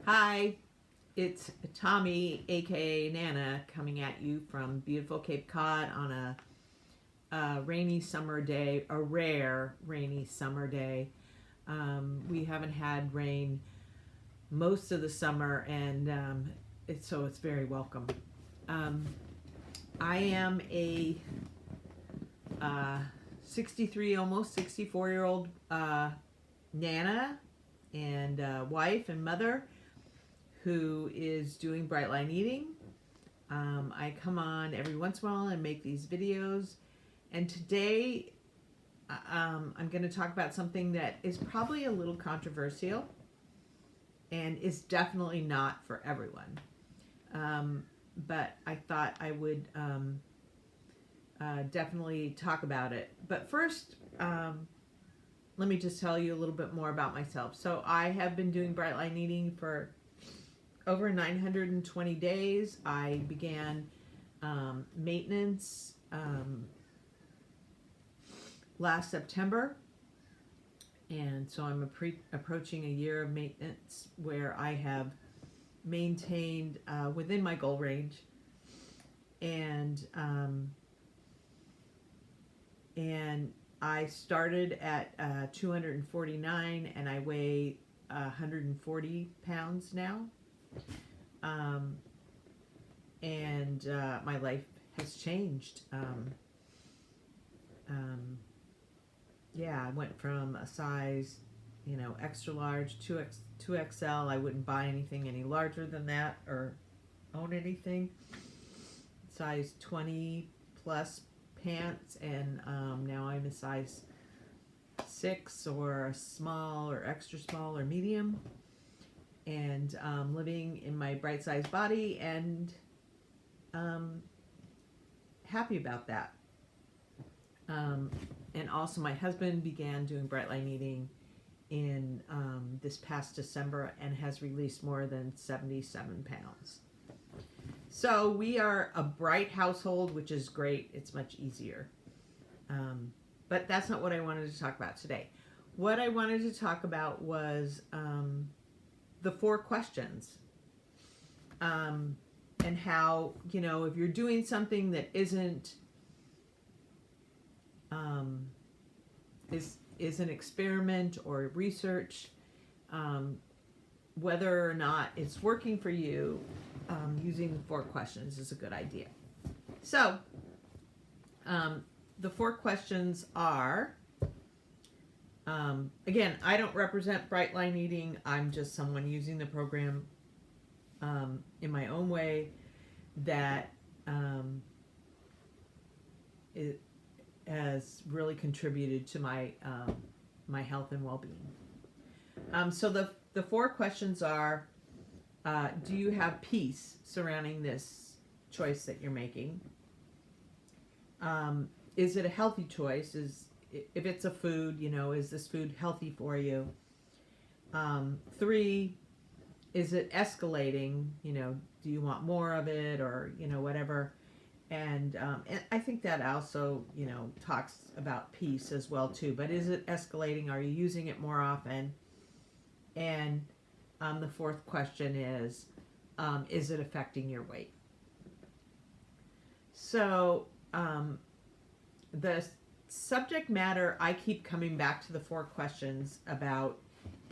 Hi, it's Tomi, aka Nana, coming at you from beautiful Cape Cod on a rainy summer day, a rare rainy summer day. We haven't had rain most of the summer, and it's very welcome. Um, I am a 63, almost 64-year-old Nana and wife and mother who is doing bright line eating. I come on every once in a while and make these videos. And today I'm going to talk about something that is probably a little controversial and is definitely not for everyone. But I thought I would definitely talk about it. But first, let me just tell you a little bit more about myself. So I have been doing bright line eating for over 920 days. I began maintenance last September, and so I'm approaching a year of maintenance where I have maintained within my goal range, and I started at 249 and I weigh 140 pounds now. And my life has changed. I went from a size, extra large, 2XL. I wouldn't buy anything any larger than that or own anything. Size 20 plus pants, and now I'm a size 6 or small or extra small or medium, and living in my bright size body, and happy about that. And also my husband began doing bright line eating in this past December and has released more than 77 pounds. So we are a bright household, which is great. It's much easier. But that's not what I wanted to talk about today. What I wanted to talk about was the 4 questions. And how, if you're doing something that isn't is an experiment or research, whether or not it's working for you, using the 4 questions is a good idea. So the 4 questions are, again, I don't represent bright line eating. I'm just someone using the program in my own way that it has really contributed to my my health and well-being. So the 4 questions are, do you have peace surrounding this choice that you're making? Is it a healthy choice? If it's a food, is this food healthy for you? 3, is it escalating? Do you want more of it, or whatever? And I think that also talks about peace as well too. But is it escalating? Are you using it more often? And the 4th question is it affecting your weight? So the subject matter I keep coming back to the 4 questions about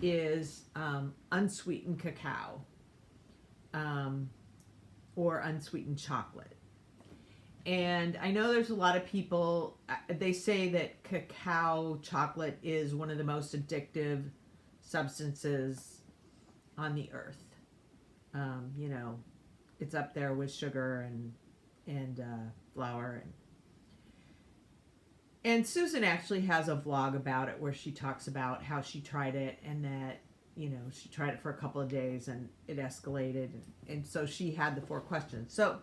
is unsweetened cacao or unsweetened chocolate. And I know there's a lot of people, they say that cacao chocolate is one of the most addictive substances on the earth. It's up there with sugar and flour. And Susan actually has a vlog about it where she talks about how she tried it, and that, she tried it for a couple of days and it escalated. And so she had the 4 questions. So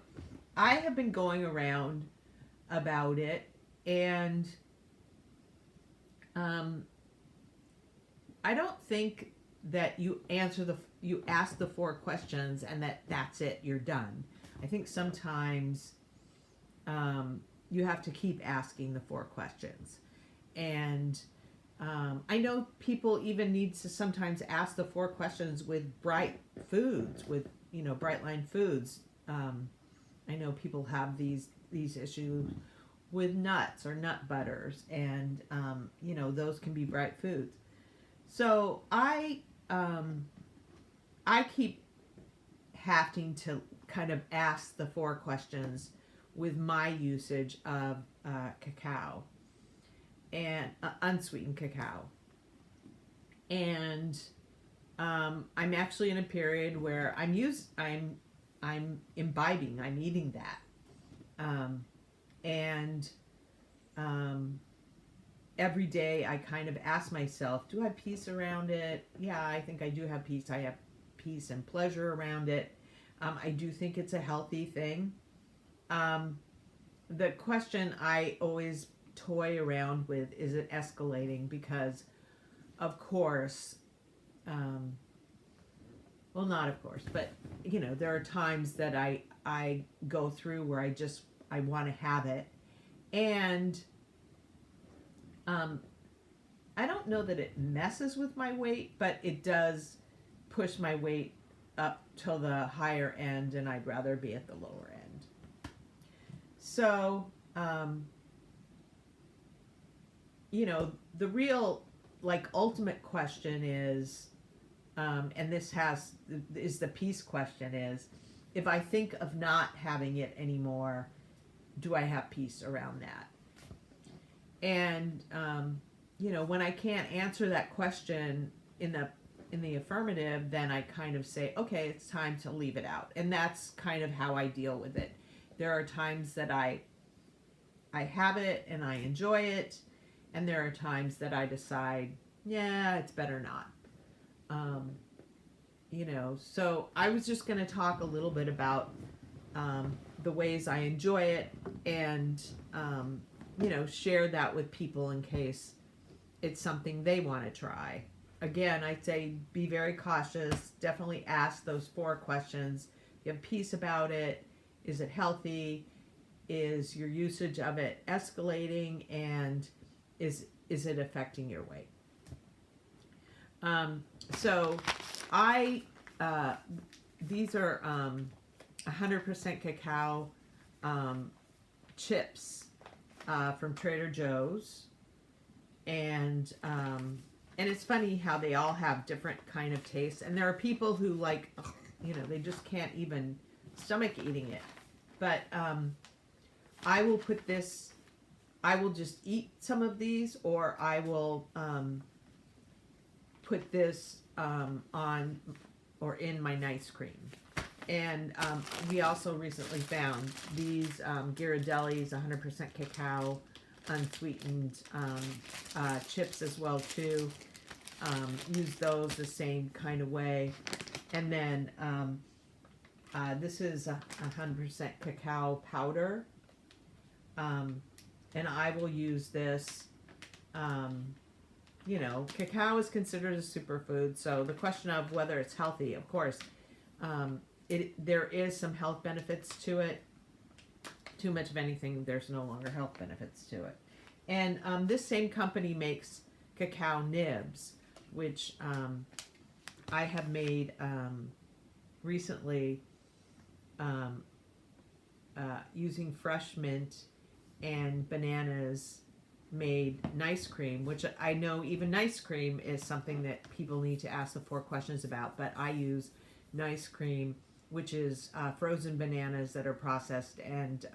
I have been going around about it, and I don't think that you ask the 4 questions and that's it, you're done. I think sometimes you have to keep asking the 4 questions, and I know people even need to sometimes ask the 4 questions with bright foods, with bright line foods. I know people have these issues with nuts or nut butters, and those can be bright foods. So I keep having to kind of ask the 4 questions with my usage of cacao and unsweetened cacao. And I'm actually in a period where I'm imbibing, I'm eating that, and every day I kind of ask myself, do I have peace around it? Yeah, I think I do have peace. I have peace and pleasure around it. I do think it's a healthy thing. The question I always toy around with, is it escalating? Because of course, well, not of course, but there are times that I go through where I want to have it, and I don't know that it messes with my weight, but it does push my weight up till the higher end, and I'd rather be at the lower end. So, the real, ultimate question is, and this is the peace question, is if I think of not having it anymore, do I have peace around that? And, when I can't answer that question in the affirmative, then I kind of say, okay, it's time to leave it out. And that's kind of how I deal with it. There are times that I have it and I enjoy it, and there are times that I decide, yeah, it's better not. So I was just going to talk a little bit about the ways I enjoy it, and share that with people in case it's something they want to try. Again, I'd say be very cautious. Definitely ask those 4 questions. You have peace about it. Is it healthy? Is your usage of it escalating? And is it affecting your weight? So these are 100% cacao chips from Trader Joe's, and it's funny how they all have different kind of tastes, and there are people who they just can't even stomach eating it. But I will just eat some of these, or I will put this on or in my nice cream. And we also recently found these Ghirardelli's 100% cacao unsweetened chips as well too. Use those the same kind of way. And then this is 100% cacao powder. And I will use this, cacao is considered a superfood. So the question of whether it's healthy, of course, there is some health benefits to it. Too much of anything, there's no longer health benefits to it. And this same company makes cacao nibs, which I have made recently using fresh mint and bananas, made nice cream, which I know even nice cream is something that people need to ask the 4 questions about, but I use nice cream, which is frozen bananas that are processed, and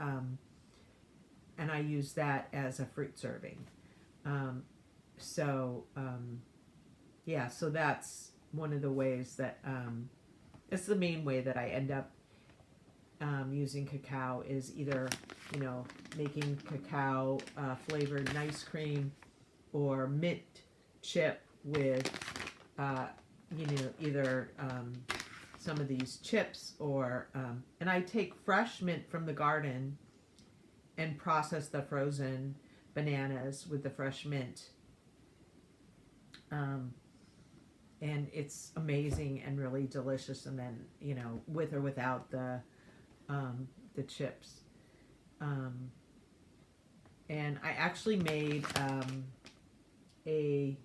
I use that as a fruit serving. So that's one of the ways that it's the main way that I end up using cacao, is either making cacao flavored nice cream, or mint chip with either some of these chips, or and I take fresh mint from the garden and process the frozen bananas with the fresh mint, and it's amazing and really delicious. And then with or without the chips, and I actually made a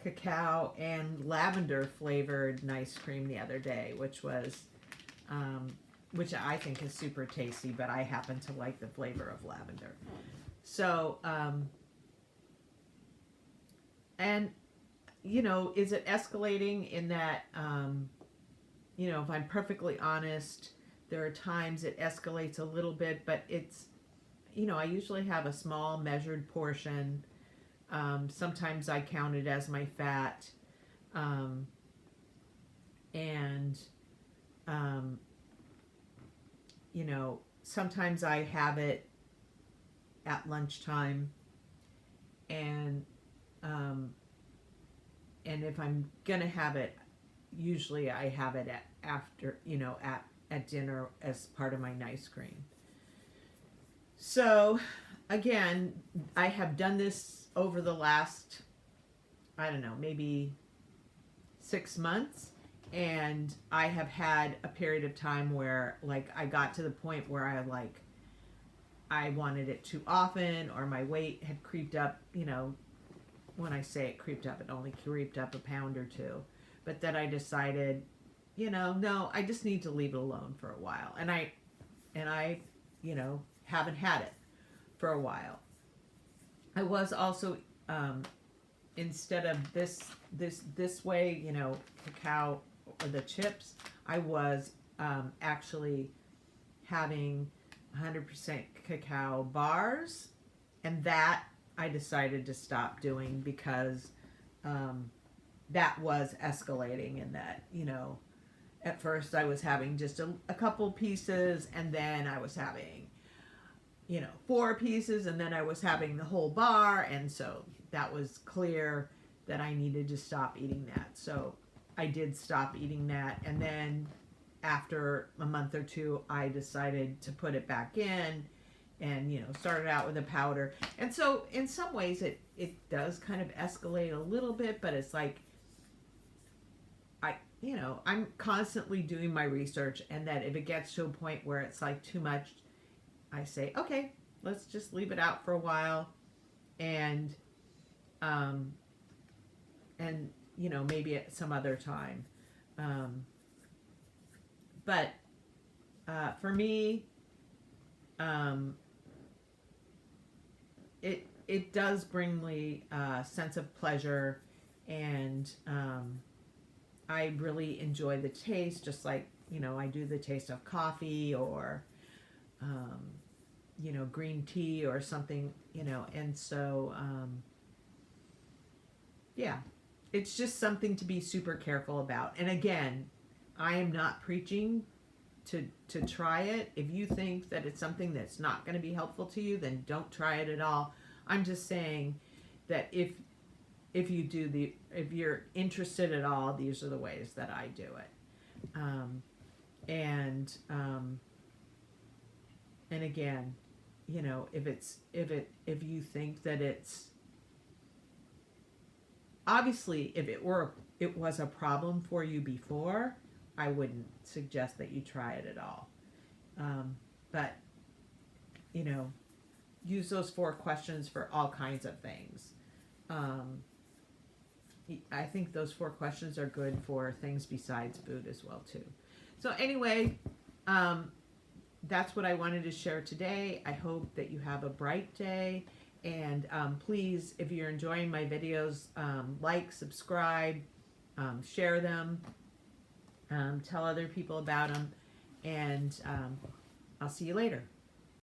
cacao and lavender flavored nice cream the other day, which I think is super tasty, but I happen to like the flavor of lavender. So, and is it escalating in that, if I'm perfectly honest, there are times it escalates a little bit, but it's, I usually have a small measured portion. Sometimes I count it as my fat. And, sometimes I have it at lunchtime, and if I'm gonna have it, usually I have it after, at dinner as part of my nice cream. So again, I have done this over the last, I don't know, maybe 6 months. And I have had a period of time where, like, I got to the point where I wanted it too often, or my weight had creeped up. When I say it creeped up, it only creeped up a pound or two. But then I decided, no, I just need to leave it alone for a while. And I haven't had it for a while. I was also, instead of this way, cacao or the chips, I was actually having 100% cacao bars, and that I decided to stop doing because that was escalating, in that, at first I was having just a couple pieces, and then I was having 4 pieces, and then I was having the whole bar, and so that was clear that I needed to stop eating that. So I did stop eating that, and then after a month or two, I decided to put it back in, and started out with a powder. And so in some ways it does kind of escalate a little bit, but it's like I'm constantly doing my research, and that if it gets to a point where it's like too much, I say, okay, let's just leave it out for a while, and maybe at some other time. But for me, it does bring me a sense of pleasure, and I really enjoy the taste, just like I do the taste of coffee, or green tea or something, and so yeah, it's just something to be super careful about. And again, I am not preaching to try it. If you think that it's something that's not going to be helpful to you, then don't try it at all. I'm just saying that if you're interested at all, these are the ways that I do it. And again, if you think that it's, obviously, if it was a problem for you before, I wouldn't suggest that you try it at all. But use those 4 questions for all kinds of things. I think those 4 questions are good for things besides food as well too. So anyway, that's what I wanted to share today. I hope that you have a bright day. And please, if you're enjoying my videos, like, subscribe, share them, tell other people about them, and I'll see you later.